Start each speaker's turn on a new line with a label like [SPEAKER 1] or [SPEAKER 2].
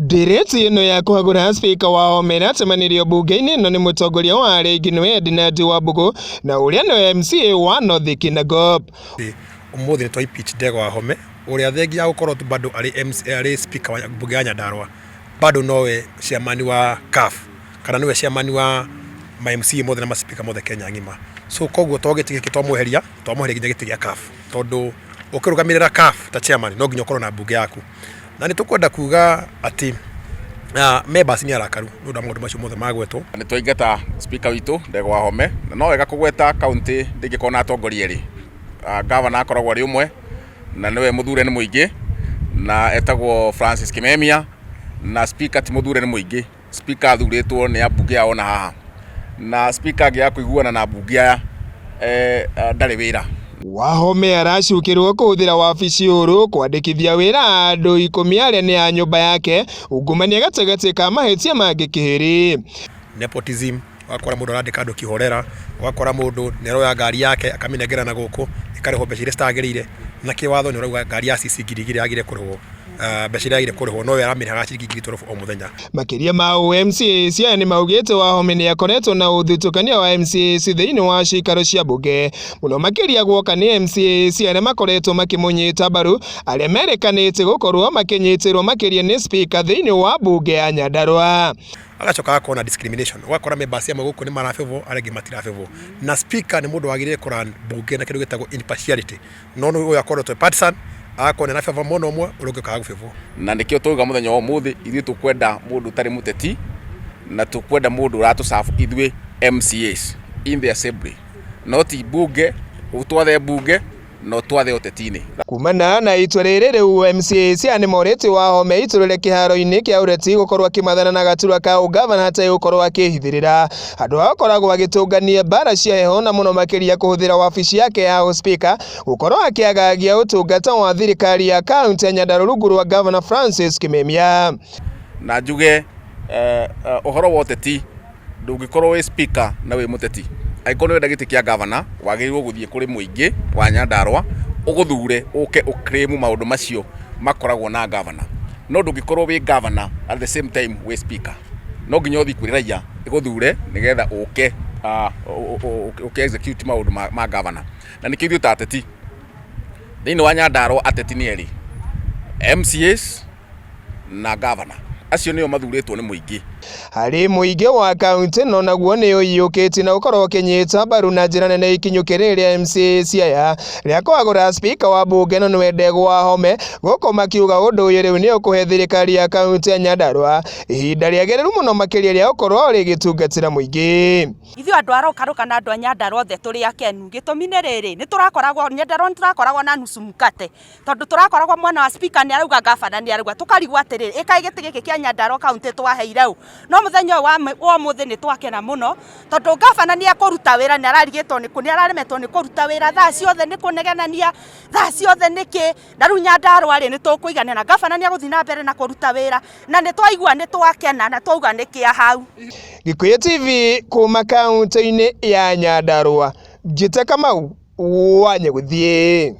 [SPEAKER 1] Ndireti ino ya kuhagura spika wa WAHOME natemanirio bunge-ini no ni mutongoria wa regi NDEGWA na uria no MCA wa North Kinangop.
[SPEAKER 2] Umuthi ni twaimpeach NDEGWA WAHOME uria thengi ya gukorwo tu bado ari spika wa bunge ya Nyandarua bado nowe chairman wa CAF kana niwe chairman wa MCA mothe na maspika mothe Kenya ngima. So koguo twagetige kitwamuheria nginya giti gia CAF tondu ukirugamirira CAF ta chairman no nginya ukorwo na bunge yaku. Na nitukwenda kuga ati members ni arakaru ndu maundu macio mothe magwetwo
[SPEAKER 3] ni twaingata speaker witu NDEGWA WAHOME na no wega kugweta county ndingikona atongoria eri governor akoragwo ari umwe na niwe muthure ni muingi na etagwo Francis Kimemia na speaker ti muthure ni muingi speaker athuritwo ni abunge yao na haha na speaker ngia kuiguana na abunge aya ndari wira.
[SPEAKER 1] WAHOME aracukirwo kuhuthira wabici uru kwandikithia wira andu 10 aria ni a nyumba yake ungumania gatagati ka mahetia mangi kihiri.
[SPEAKER 2] Nepotism wakora mundu arandika andu kihorera wakora mundu neroya ngari yake akaminengera na guku ikariho mbeca iria citagirire na kiwatho ni urauga ngari ya CC ngirigire agire kurihwo mbeca iria agire kurihwo no aramirhaga ciringi 12 o muthenya.
[SPEAKER 1] Makiria ma MCAs aya ni maugite WAHOME ni akoretwo na uthutukania wa MCAs thiini wa cikaro cia bunge muno makiria gwoka ni MCAs aria makoretwo makimunyita baru aria merekanite gukorwo makinyitirwo makiria ni speaker thiini wa bunge ya Nyandarua.
[SPEAKER 2] Agacoka akona discrimination wakora members amwe guku ni marafevo aregi matirafevo na speaker ni mundu wagire kuran bunge na kindu gitagwo impartiality no no uyu akorwo to partisan akona na favor mono mwe uruge ka gufevo
[SPEAKER 3] na ndikio tuga muthenya wa muthi ithu tukwenda mundu tari muteti na tukwenda mundu ratu safu ithwe MCAs in the assembly not bunge utwathe bunge no twathe utetini
[SPEAKER 1] kumana na itwa riri riu MCAs ani morete WAHOME iturire kiharo-ini kia ureti gukorwo kimathana na gaturwa ka ugavana hata gukorwo akihithirira andu akoragwo agitungania bara cia heho na muno makiria kuhuthira wabici yake ya speaker gukorwo akiagagia utungata wa thirikari ya county ya Nyandarua rungu rwa governor Francis Kimemia
[SPEAKER 3] na njuge uhoro wa uteti ndungikorwo wi speaker na wi muteti aikono wenda giti kia governor wagirwo guthie kuri muingi wa Nyandarua uguthure uke ukremu maundu macio makoragwo na governor no ndungikorwo wi governor at the same time wi speaker no nginya uthi kwiriraia iguthure nigetha uke execute maundu ma governor na nikithio ta ateti thiini wa Nyandarua ateti ni eri MCAs na governor acio niyo mathuritwo ni muingi
[SPEAKER 1] hari muingi wa county no naguo ni uyukiti na ukorwo kinyita baru na njira nene ikinyukiriria MCAs aya ria kwagura speaker wa bunge no niwe NDEGWA WAHOME guko makiuga undu uyu riu ni ukuhe thirikari ya county ya Nyandarua ihinda riagereru muno makiria ria ukorwo rigitungatira muingi.
[SPEAKER 4] Ithu andu arokaruka na andu a Nyandarua othe turi akenu gitumi ni riri ni turakoragwo Nyandarua ni turakoragwo na nusu mukate tondu turakoragwo mwana wa speaker ni arauga gavana ni arauga tukarigwa atiriri ikai giti giki kia Nyandarua county twaheire no muthenya wa muthi ni twakena muno tondu gavana ni akuruta wira ni ararigitwo ni kuni araremetwo ni kuruta wira thaa ciothe ni kunegenania thaa ciothe niki na ru Nyandarua ri ni tukuigana na gavana ni aguthi na mbere na kuruta wira na ni twaigua ni twakena na twauga ni kia hau.
[SPEAKER 1] GUIKIO TV kuma kaunti-ini ya Nyandarua. Njite Kamau wa Nyaguthii.